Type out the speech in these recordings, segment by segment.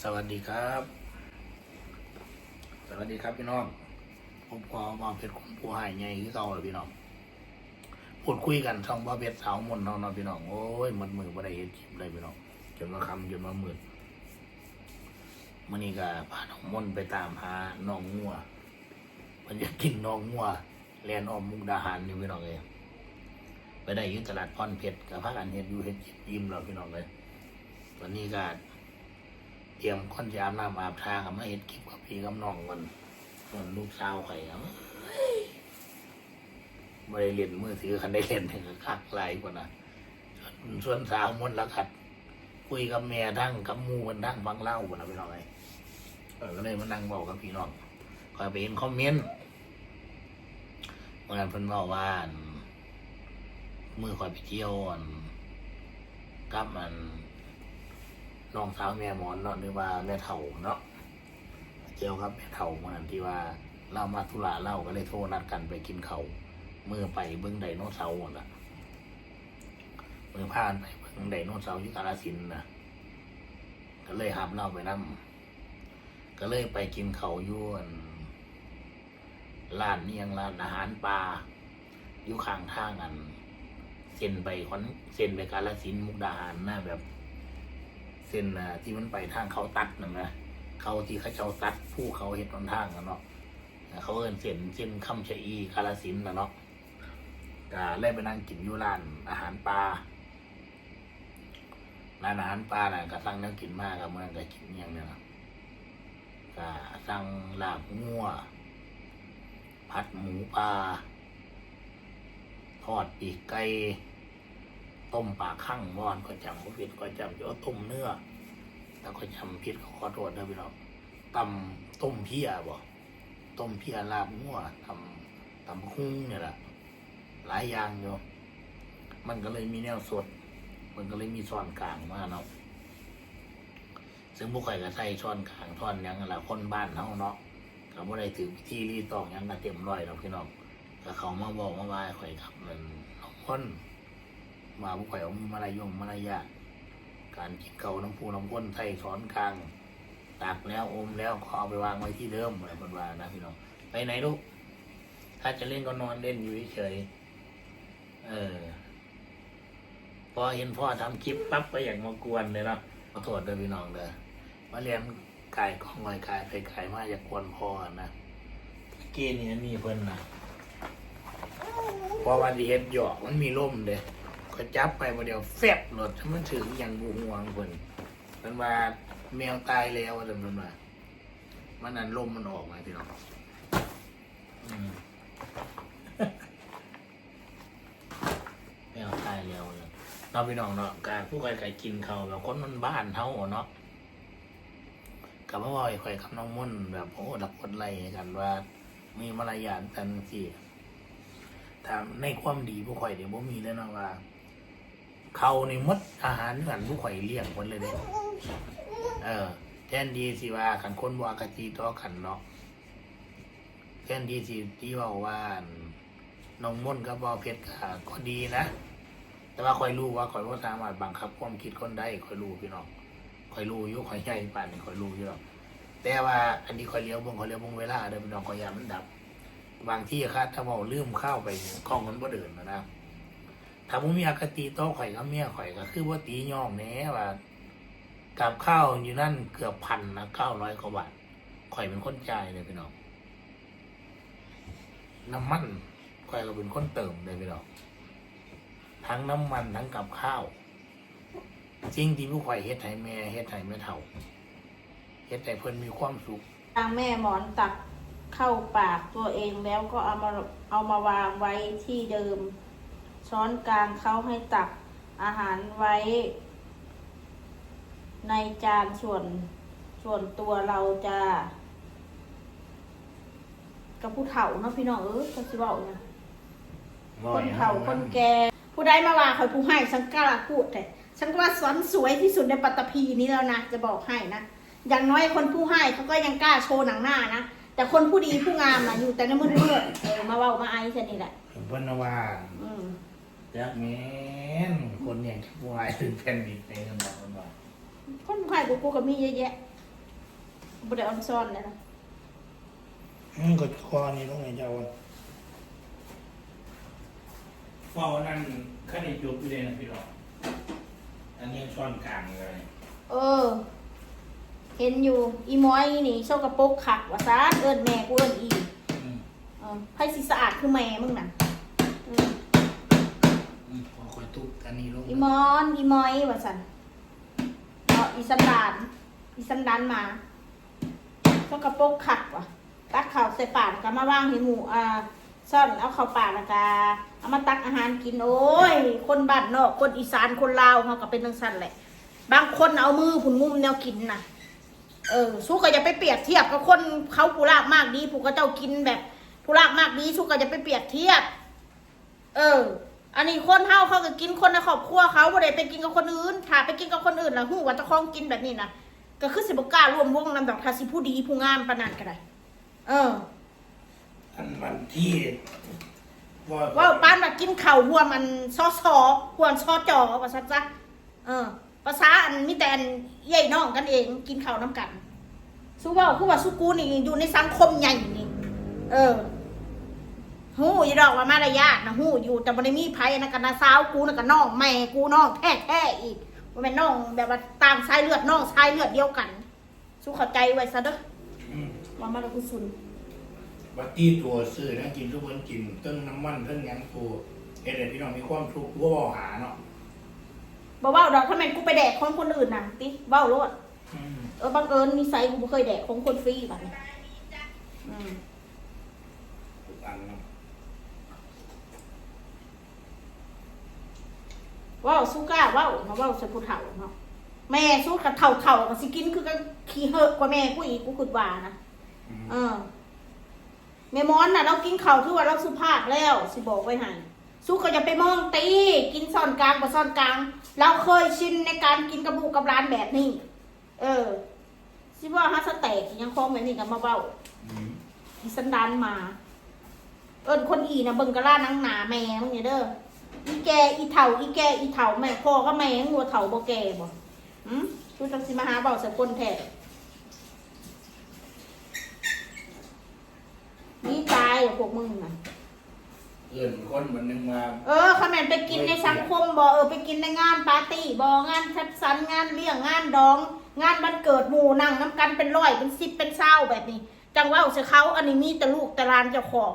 สวัสดีครับสวัสดีครับพี่น้องผมพอมาเพชรคนผู้หายใหญ่ที่เก่าเลยพี่น้องพูดคุยกันช่องบ่เพชรสาวมนต์น้องพี่น้องโอ้ยมันมือบ่ได้เห็นคลิปเลยพี่น้องจนมาคำจนมามืดมื้อนี้ก็พาน้องมนต์ไปตามหาน้องงัวมันจะกินน้องงัวแลนอ้อมมุกดาหารอยู่พี่น้องเลยไปได้ยึดตลาดพรเพชรกับพากันเห็นอยู่เห็นยิ้มเราพี่น้องเลยวันนี้ก็เตรียมค้อนยามน้ำอาบทากับมาเห็ดคลิปกับพี่กับน้องกันลูกสาวไข่ไม่ได้เล่นมือถือคันได้เล่นก็คักไหลกว่านะส่วนสาวมนต์ละขัดคุยกับแม่ทั้งกับมูกันทั้งฟังเล่ากันนะพี่น้องเลยก็เลยมานั่งบอกกับพี่น้องคอยไปเห็นคอมเมนต์วันนั้นเพิ่นบอกว่ามือคอยไปเที่ยวกับน้องสาวแม่หมอนเนาะหรือว่าแม่เฒ่าเนาะเจียวครับแม่เฒ่าเมื่อนั้นที่ว่าเล่ามาธุระเล่าก็เลยโทรนัดกันไปกินเขาเมื่อไปเบิ้งไดโนเสาร์น่ะเมื่อผ่านไปเบิ้งไดโนเสาร์ที่กาฬสินธุ์นะก็เลยหับเล่าไปนั่งก็เลยไปกินเขาอยู่ร้านนี่ยังร้านอาหารปลาอยู่ข้างทางเส้นไปกาฬสินธุ์มุกดาหารหน้าแบบเส้นที่มันไปทางเขาตัดนะเขาที่เขาเจ้าตัดผู้เขาเห็นตอนทางกันเนาะเขาเอิ้นเส้นคำชะอีกาฬสินธุ์นะเนาะก็เลยไปนั่งกินอยู่ร้านอาหารปลาร้านอาหารปลาน่ะก็สั่งนั่งกินมากกับเมื่อก็กินอย่างเนี้ยก็สั่งลาบงัวผัดหมูปลาทอดปีกไก่ต้มปลาคั่งวอนก็จำเขาผิดก็จำว่าต้มเนื้อแล้วก็จำผิดเขาขอโทษนะพี่น้องต้มเพี้ยบ่ต้มเพี้ยลาบงัวตำคุ้งเนี่ยแหละหลายอย่างอยู่มันก็เลยมีแนวสดมันก็เลยมีช้อนกลางมาเนาะซึ่งพวกข่อยก็ใส่ช้อนกลางช้อนยังละคนบ้านเฮาเนาะก็บ่ได้ถือพิธีรีตองยังก็เต็มร้อยแล้วพี่น้องก็เขามาบอกมาว่าข่อยครับมันน้องคนมาพวกข่อยเอามีมารยาทการกินเก่าน้ำพูน้ำข้นใส่ช้อนกลางตักแล้วอมแล้วขอเอาไปวางไว้ที่เดิมอะไรประมาณนะพี่น้องไปไหนลูกถ้าจะเล่นก็นอนเล่นอยู่เฉยพอเห็นพ่อทำคลิปปั๊บก็อยากมากวนเลยเนาะขอโทษด้วยพี่น้องเด้อมาเรียนกายกล้องลอยกายไปกายมาอยากกวนพ่อนะเกณฑ์นี้มีเพิ่นนะพอวันที่เห็นหยอกมันมีร่มเด้ก็จับไปประเดี๋ยวแฟบหลดมันถึงอย่างบูงวงเพิ่นมันว่าแมวตายแล้วอะไรมันมามันนั่นร่มมันออกมาพี่น้องแมวตายแล้วเราพี่น้องเนาะการผู้ใครกินเขาแบบคนมันบ้านเท่าเนาะกับพ่อบ่อยคอยกับน้องมุ่นแบบโอ้ดับคนไล่กันว่ามีมารยาทกันสิถ้าในความดีผู้ข่อยเดี๋ยวบ่มีแล้วนะว่าเขาในมดอาหารเหมือนผู้ข่อยเลี้ยงคนเลยเด้แทนดีสิว่าขันคนบ่อกะทิต่อกันเนาะแทนดีสิที่ว่าน้องมุ่นกับบ่เพชรก็ดีนะแต่ว่าข่อยรู้ว่าข่อยบ่สามารถบังคับความคิดคนได้ข่อยรู้พี่น้องข่อยรู้อยู่ข่อยใหญ่ปานนี้ข่อยรู้อยู่หรอกแต่ว่าอันนี้ข่อยเลี้ยวเบิ่งเวลาเด้อพี่น้องข่อยยามมันดับบางที่ถ้าเว้าลืมข้าวไปกล้องมันบ่เดินนะถ้าบ่มีอคติต่อข่อยกับเมียข่อยก็คือบ่ตีย่องแหน่ว่ากับข้าวอยู่นั่นเกือบพันนะ900 กว่าบาทข่อยเป็นคนจ่ายเลยพี่น้องน้ำมันข่อยก็เป็นคนเติมเลยพี่น้องทั้งน้ำมันทั้งกับข้าวสิ่งที่ผู้ข่อยเฮ็ดให้แม่เฮ็ดให้แม่เฒ่าเฮ็ดให้เพิ่นมีความสุขทางแม่หมอนตักเข้าปากตัวเองแล้วก็เอามาวางไว้ที่เดิมช้อนกลางเขาให้ตักอาหารไว้ในจานส่วนตัวเราจะกับผู้เฒ่าเนาะพี่น้องเขาสิบอกนะคนเฒ่าคนแก่ผู้ใดมาว่าคอยผู้ให้ฉันกล้าพูดแต่ฉันก็ว่าสวยที่สุดในปัตตภีนี้แล้วนะจะบอกให้นะอย่างน้อยคนผู้ให้เขาก็ยังกล้าโชว์หนังหน้านะแต่คนผู้ดีผู้งามนะอยู่แต่ในมืดมาเว้ามาไอ้ฉันนี่แหละเพิ่นว่าจักแม่นคนอย่างวายถึงแผ่นดินในกันบอกว่าคนผู้ให้กูก็มีเยอะแยะ บ่ได้ออนซ่อนเลยนะ กดคอนี่ต้องไงเจ้าว่าวันนั้นข้าได้ยกไปเลยนะพี่หรอกอันนี้ช้อนกลางเลย เออ เห็นอยู่อีม้อยนี่โชกกระปกขักว่าซะเอิ้นแม่กูเอิ้นอีไผสิสะอาดคือแม่มึงน่ะพอคอยทุบอันนี้ลงอีมอนอีม้อยว่าซั่นเนาะอีสันดานมาโชกกระปกขักว่ะตักข้าวใส่ปากแล้วก็มาวางให้หมูซ่อนเอาเข้าปากแล้วก็เอามาตักอาหารกินโอ้ยคนบ้านนอกคนอีสานคนลาวเฮาก็เป็นจังซั่นแหละบางคนเอามือผุนงุ้มแนวกินน่ะสู้ก็อย่าไปเปรียบเทียบกับคนเขาผู้รากมากดีผู้ก็เจ้ากินแบบผู้รากมากดีสู้ก็อย่าไปเปรียบเทียบอันนี้คนเฮาเขาก็กินคนในครอบครัวเขาบ่ได้ไปกินกับคนอื่นถ้าไปกินกับคนอื่นแล้วฮู้ว่าเจ้าของกินแบบนี้น่ะก็คือสิบ่กล้าร่วมวงนำดอกถ้าสิผู้ดีผู้งามปานนั้นก็ได้อันวันที่ว่าปานว่ากินข้าวหัวมันซอหัวซอจอว่าซั่นซะภาษาอันมีแต่อันใหญ่น้องกันเองกินข้าวน้ำกันสู้ว่าคือว่าสู้กูนี่อยู่ในสังคมใหญ่นี่ฮู้อยู่ดอกว่ามารยาทนะฮู้อยู่แต่บ่ได้มีไผนะกันนะสาวกูนะกันน้องแม่กูน้องแท้ๆอีกบ่แม่นน้องแบบว่าตามสายเลือดน้องสายเลือดเดียวกันสู้เข้าใจไว้ซะเด้อว่ามาแล้วกูสุนบัดตี้ตัวซื้อนะกินทุกคนกินต้นน้ำมันต้นหยังตัวเฮ็ดให้พี่น้องมีความทุกข์บ่หาเนาะบ่เว้าดอกถ้าแม่นกูไปแดกของคนอื่นน่ะติเว้าโลดบังเอิญนิสัยกูบ่เคยแดกของคนฟรีบัดนี้ทุกอันเนาะว้าวสู้กล้าว้าวมาว้าวใส่ผู้เฒ่าเนาะแม่สู้กับเฒ่าก็สิกินคือกันขี้เหอะกว่าแม่กูอีกกูคิดว่านะแม่มอนน่ะเรากินข้าวถือว่าเราสุภาพแล้วสิบอกไว้ให้สู้ก็อย่าไปมองตีกินซ่อนกลางบ่ซ่อนกลางเราเคยชินในการกินกระบุกกับร้านแบบนี้สิว่าฮัสแตกยังคล้องแบบนี้กันมาเว้าอีสันดานมาคนอีน่ะเบิ่งกะล่านังหนาแม่มึงเนี่ยเด้ออีแกอีเฒ่าอีแกอีเฒ่าแม่พ่อก็แม่งัวเฒ่าบ่แก่บ่กูจังสิมาหาเว้าใส่คนแท้นี่ตายพวกมึงน่ะคนมันนึงมาเขาแม่นไปกินในสังคมบ่ไปกินในงานปาร์ตี้บ่งานคัดสรรงานเลี้ยงงานดองงานวันเกิดหมู่นั่งน้ำกันเป็นร้อยเป็น10เป็น20แบบนี้จังว่าสิเขาอันนี้มีแต่ลูกแต่หลานเจ้าของ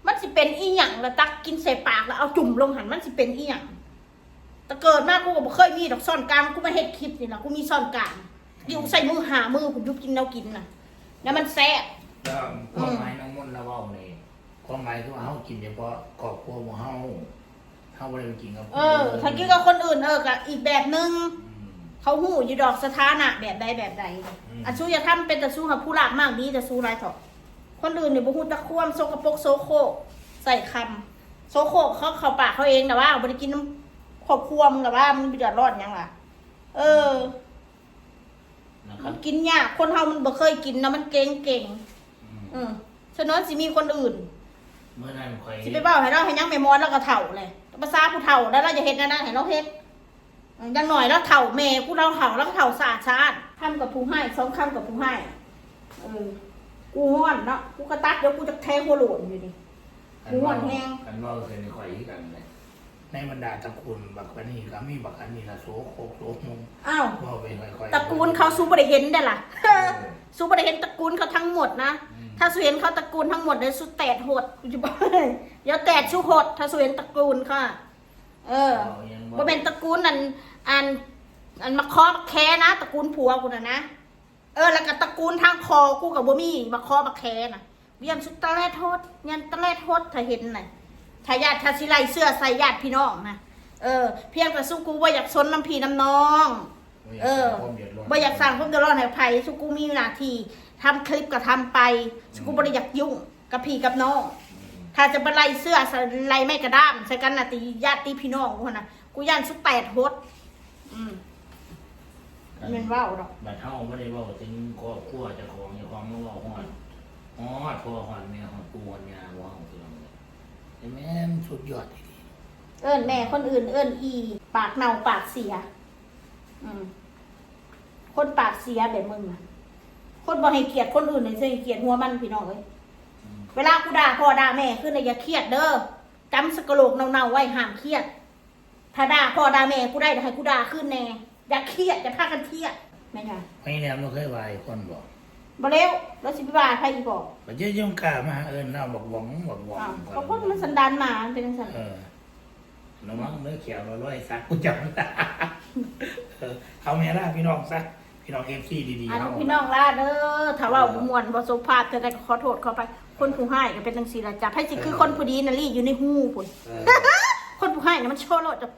มันสิเป็นอีหยังละตักกินใส่ปากแล้วเอาจุ่มลงหันมันสิเป็นอีหยังแต่เกิดมากูก็บ่เคยมีดอกซ่อนกลางกูมาเฮ็ดคลิปนี่ล่ะกูมีซ่อนกลางอยู่ใส่มือหามือผมยุบกินแล้วกินน่ะแล้วมันแซ่บความหมายน้องมนต์ละเว้านี่ความหมายคือว่าเฮากินเฉพาะครอบครัวของเฮาบ่ได้ไปกินกับถ้ากินกับคนอื่นก็อีกแบบนึงเขาฮู้อยู่ดอกสถานะแบบใดแบบใดอันสู้อย่าทำเป็นแต่สู้กับผู้หลักมากดีแต่สู้ไรเถอะคนอื่นนี่บ่ฮู้ตะควมโซกปรกโซโคใส่คำโซโคเขาเข้าปากเขาเองแต่ว่าบ่ได้กินน้ำครอบครัวมึงแต่ว่ามึงเดือดร้อนหยังล่ะมันกินยากคนเฮามันบ่เคยกินนะมันเก่งฉะนั้นสิมีคนอื่นเมื่อนั้นข่อยสิไปเว้าให้เราให้ยังแม่มอนแล้วก็เฒ่าเลยภาษาผู้เฒ่าแล้วเราจะเฮ็ดนั่นให้เราเฮ็ดยังหน่อยแล้วเฒ่าแม่กูเราเฒ่าแล้วก็เฒ่าสะอาดชาติคำกับผู้ให้2คำกับผู้ให้กูฮ้อนเนาะกูกระตัดเดี๋ยวกูจะแทงหัวโหลนอยู่ดิกูฮ้อนแฮงกันว่าเคยในข่อยคือกันเลยในบรรดาตระกูลบักอันนี้ก็มีบักอันนี้ละโสโครกโสมงว่าไปค่อยๆตระกูลเขาสู้บ่ได้เห็นได้ล่ะสู้บ่ได้เห็นตระกูลเขาทั้งหมดนะถ้าสู้เห็นเขาตระกูลทั้งหมดเลยสู้แตดโหดกูจะบอกอย่าแตดสู้โหดถ้าสู้เห็นตระกูลค่ะบ่เป็นตระกูลอันมาคอมาแค่นะตระกูลผัวกูนะแล้วก็ตระกูลทางคอกูกับบ่มีมาคอมาแค่น่ะเวียนสุดตะแลโทษยันตะแลโทษถ้าเห็นน่ะถ้าญาติถ้าสิไล่เสื้อใส่ญาติพี่น้องนะเพียงแต่สู้กูบ่อยากซนน้ำพี่น้ำน้องบ่อยากสร้างความเดือดร้อนให้ไผสู้กูมีหน้าที่ทำคลิปก็ทำไปสู้กูบ่ได้อยากยุ่งกับพี่กับน้องถ้าจะไปไล่เสื้อไล่ไม่กระด้ามใส่กันน่ะตีญาติพี่น้องกูน่ะกูย่านสุดแตดโหดมันว้าวดอกบัดเฮาบ่ได้เว้าถึงครอบครัวเจ้าของเจ้าของมาเว้าฮอดพ่อฮอดแม่ฮอดปู่ฮอดย่าว่าเฮาคือแต่แม่นสุดยอดทีเดียวแม่คนอื่นอีปากเน่าปากเสียคนปากเสียแบบมึงน่ะค คนบ่ให้เกียรติคนอื่นเลยสิให้เกียรติหัวมันพี่น้องเอ้ยเวลากูด่าพ่อด่าแม่ขึ้นเลยอย่าเครียดเด้อจำสกโลกเน่าๆไว้ห้ามเครียดถ้าด่าพ่อด่าแม่กูได้ให้กูด่าขึ้นแน่อย่าเครียดอย่าพากันเครียดแม่นไง ไม่แนวเราเคยวายคนบอก บ่เร็วแล้วสิไปว่าใครอีกบอก มันจะย่องกล้ามาน้าบอกหวัง อ้าวเขาพูดมันสันดานหมามันเป็นจังซั่น ระวังเนื้อเขียวร้อยซักกูจำได้เขาแม่ล่าพี่น้องซักพี่น้องFC ดีๆ อ่ะ เขา พี่น้องลาเด้อถ้าเว้าบ่ม่วนบ่สุภาพจะได้ก็ขอโทษขอไปคนผู้ให้ก็เป็นจังซี่ล่ะจ้ะไผสิคือคนผู้ดีน่ะลี่อยู่ในหูพุ่นคนผู้ให้น่ะมันโชว์โลดจ้ะ